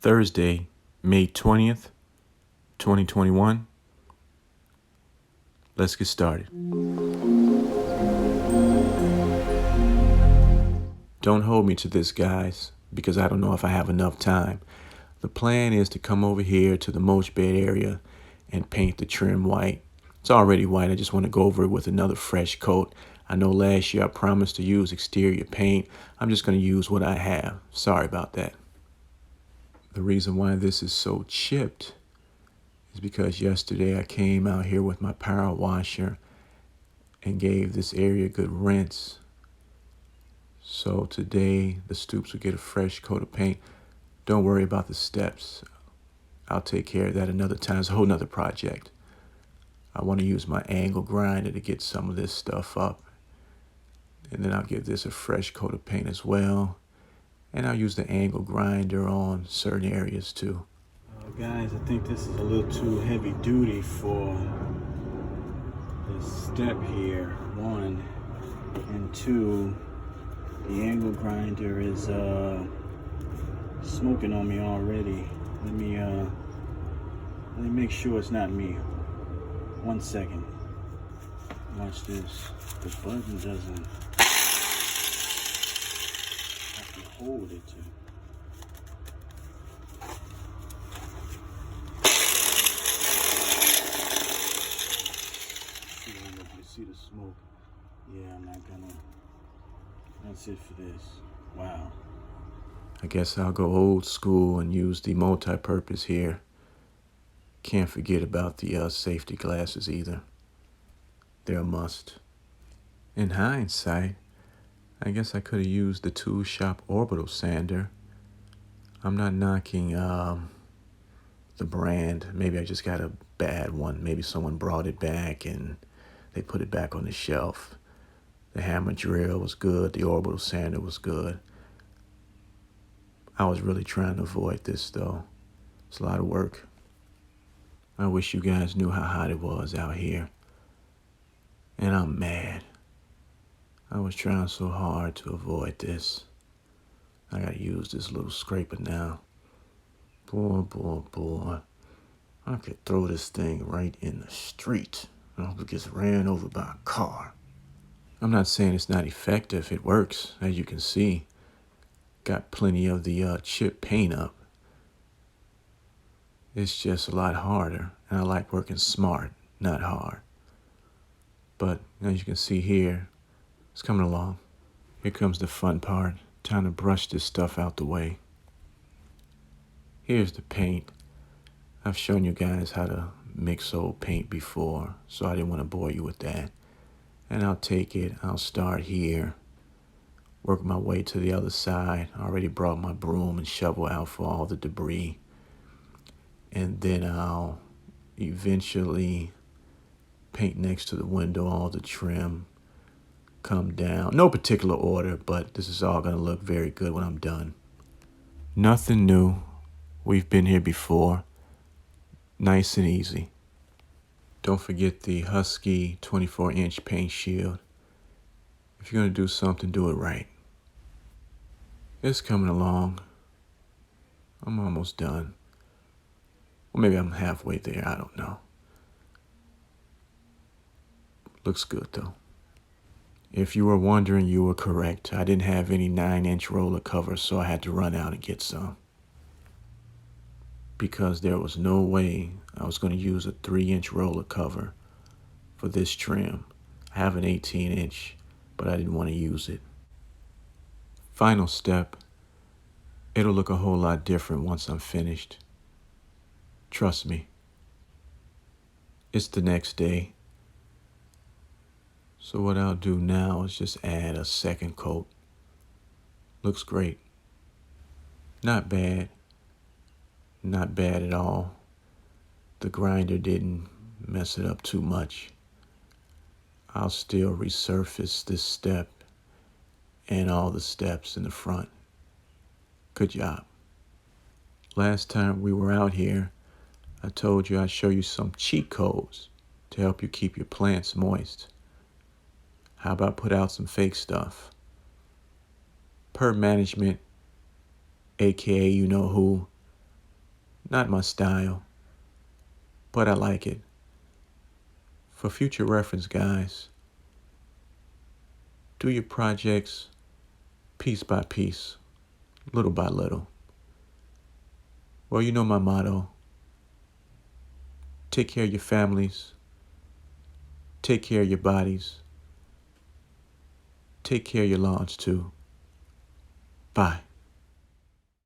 Thursday, May 20th, 2021. Let's get started. Don't hold me to this, guys, because I don't know if I have enough time. The plan is to come over here to the mulch bed area and paint the trim white. It's already white. I just want to go over it with another fresh coat. I know last year I promised to use exterior paint. I'm just going to use what I have. Sorry about that. The reason why this is so chipped is because yesterday I came out here with my power washer and gave this area a good rinse. So today the stoops will get a fresh coat of paint. Don't worry about the steps. I'll take care of that another time. It's a whole nother project. I want to use my angle grinder to get some of this stuff up. And then I'll give this a fresh coat of paint as well. And I'll use the angle grinder on certain areas too. Guys, I think this is a little too heavy duty for this step here. 1 and 2. The angle grinder is smoking on me already. Let me make sure it's not me. 1 second. Watch this. The button doesn't have to hold it to. You see the smoke? Yeah, I'm not gonna. That's it for this. Wow. I guess I'll go old school and use the multi-purpose here. Can't forget about the safety glasses either. They're a must. In hindsight, I guess I could have used the Tool Shop orbital sander. I'm not knocking the brand. Maybe I just got a bad one. Maybe someone brought it back and they put it back on the shelf. The hammer drill was good. The orbital sander was good. I was really trying to avoid this though. It's a lot of work. I wish you guys knew how hot it was out here. And I'm mad. I was trying so hard to avoid this. I gotta use this little scraper now. Boy. I could throw this thing right in the street. I hope it gets ran over by a car. I'm not saying it's not effective. It works, as you can see. Got plenty of the chip paint up. It's just a lot harder, and I like working smart, not hard. But as you can see here, it's coming along. Here comes the fun part. Time to brush this stuff out the way. Here's the paint. I've shown you guys how to mix old paint before, so I didn't want to bore you with that. And I'll take it, I'll start here, work my way to the other side. I already brought my broom and shovel out for all the debris. And then I'll eventually paint next to the window, all the trim, come down. No particular order, but this is all gonna look very good when I'm done. Nothing new. We've been here before. Nice and easy. Don't forget the Husky 24-inch paint shield. If you're gonna do something, do it right. It's coming along. I'm almost done. Well, maybe I'm halfway there, I don't know. Looks good though. If you were wondering, you were correct. I didn't have any 9-inch roller covers, so I had to run out and get some. Because there was no way I was going to use a 3-inch roller cover for this trim. I have an 18-inch, but I didn't want to use it. Final step. It'll look a whole lot different once I'm finished. Trust me. It's the next day. So what I'll do now is just add a second coat. Looks great. Not bad. Not bad at all. The grinder didn't mess it up too much. I'll still resurface this step and all the steps in the front. Good job. Last time we were out here, I told you I'd show you some cheat codes to help you keep your plants moist. How about put out some fake stuff? Per management, aka you know who, Not my style, but I like it. For future reference, guys, do your projects piece by piece, little by little. Well, you know my motto. Take care of your families. Take care of your bodies. Take care of your lawns too. Bye.